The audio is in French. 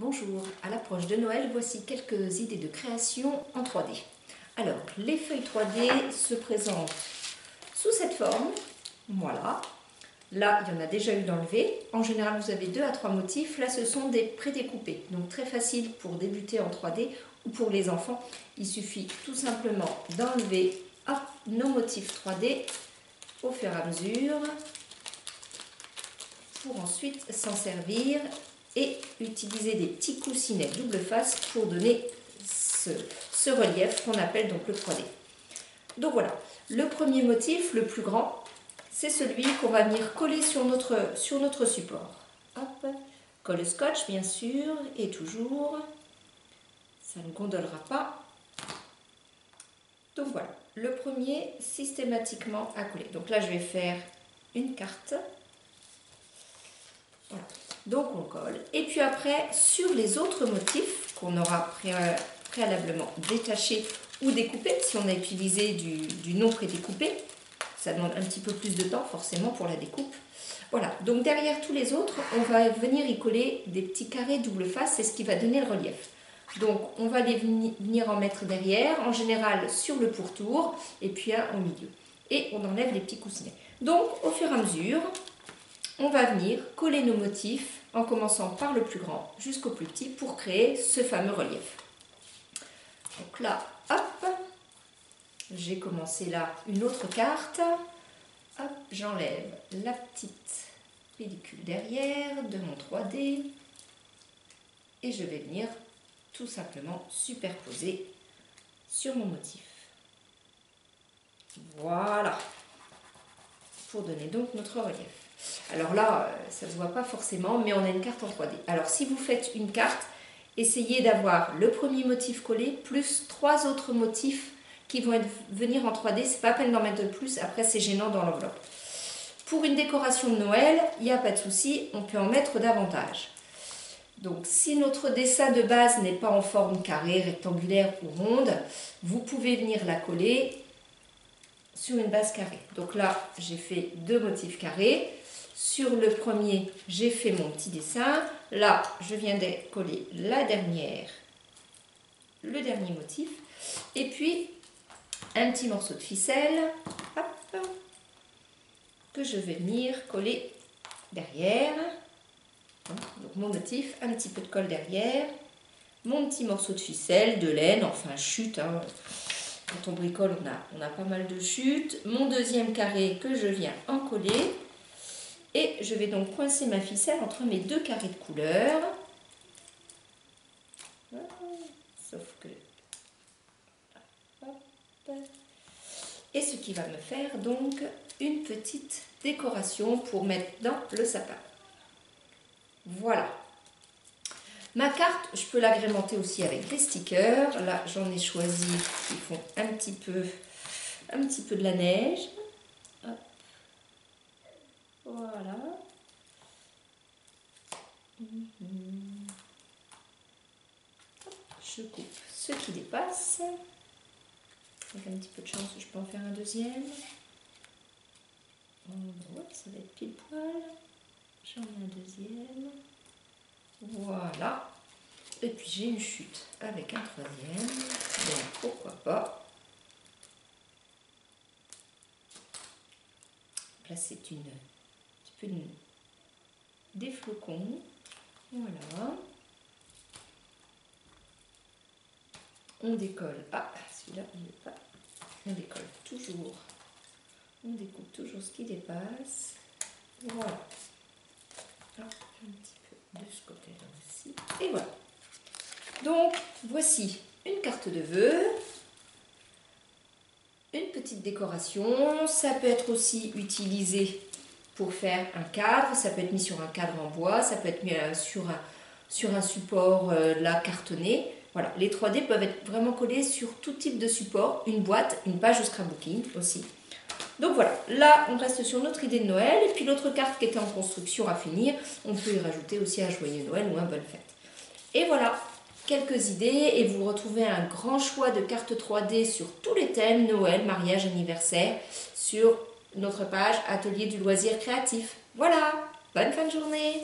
Bonjour, à l'approche de Noël, voici quelques idées de création en 3D. Alors, les feuilles 3D se présentent sous cette forme, voilà. Là, il y en a déjà eu d'enlever. En général, vous avez 2 à 3 motifs. Là, ce sont des prédécoupés, donc très facile pour débuter en 3D ou pour les enfants. Il suffit tout simplement d'enlever nos motifs 3D au fur et à mesure pour ensuite s'en servir et utiliser des petits coussinets double face pour donner ce relief qu'on appelle donc le 3D. Donc voilà, le premier motif, le plus grand, c'est celui qu'on va venir coller sur notre support. Hop, colle scotch bien sûr, et toujours, ça ne gondolera pas. Donc voilà, le premier systématiquement à coller. Donc là je vais faire une carte. Voilà. Donc on colle. Et puis après, sur les autres motifs qu'on aura préalablement détachés ou découpés, si on a utilisé du non prédécoupé, ça demande un petit peu plus de temps forcément pour la découpe. Voilà, donc derrière tous les autres, on va venir y coller des petits carrés double face, c'est ce qui va donner le relief. Donc on va les venir en mettre derrière, en général sur le pourtour, et puis un au milieu. Et on enlève les petits coussinets. Donc au fur et à mesure, on va venir coller nos motifs en commençant par le plus grand jusqu'au plus petit pour créer ce fameux relief. Donc là, hop, j'ai commencé là une autre carte. Hop, j'enlève la petite pellicule derrière de mon 3D et je vais venir tout simplement superposer sur mon motif. Voilà, pour donner donc notre relief. Alors là, ça ne se voit pas forcément, mais on a une carte en 3D. Alors si vous faites une carte, essayez d'avoir le premier motif collé, plus 3 autres motifs qui vont venir en 3D. C'est pas la peine d'en mettre de plus, après c'est gênant dans l'enveloppe. Pour une décoration de Noël, il n'y a pas de souci, on peut en mettre davantage. Donc si notre dessin de base n'est pas en forme carrée, rectangulaire ou ronde, vous pouvez venir la coller sur une base carrée. Donc là, j'ai fait 2 motifs carrés. Sur le premier, j'ai fait mon petit dessin. Là, je viens de coller le dernier motif. Et puis, un petit morceau de ficelle, hop, que je vais venir coller derrière. Donc mon motif, un petit peu de colle derrière. Mon petit morceau de ficelle, de laine, enfin chute. Quand on bricole, on a pas mal de chutes. Mon deuxième carré que je viens en coller. Et je vais donc coincer ma ficelle entre mes 2 carrés de couleur. Sauf que... Hop. Et ce qui va me faire donc une petite décoration pour mettre dans le sapin. Voilà. Ma carte, je peux l'agrémenter aussi avec des stickers. Là, j'en ai choisi qui font un petit peu de la neige. Hop. Voilà. Je coupe ce qui dépasse. Avec un petit peu de chance, je peux en faire un deuxième. Ça va être pile poil. J'en ai un deuxième. Voilà. Et puis j'ai une chute avec un troisième. Donc pourquoi pas. Là c'est des flocons. Voilà. On décolle. Ah, celui-là, il n'est pas. On décolle toujours. On découpe toujours ce qui dépasse. Voilà. Ah, un petit peu de ce côté-là aussi. Et voilà. Donc, voici une carte de vœux. Une petite décoration. Ça peut être aussi utilisé pour faire un cadre. Ça peut être mis sur un cadre en bois. Ça peut être mis sur un support là cartonné. Voilà, les 3D peuvent être vraiment collés sur tout type de support, une boîte, une page de scrapbooking aussi. Donc voilà, là on reste sur notre idée de Noël, et puis l'autre carte qui était en construction à finir, on peut y rajouter aussi un joyeux Noël ou un bonne fête. Et voilà, quelques idées, et vous retrouvez un grand choix de cartes 3D sur tous les thèmes, Noël, mariage, anniversaire, sur notre page Atelier du loisir créatif. Voilà, bonne fin de journée!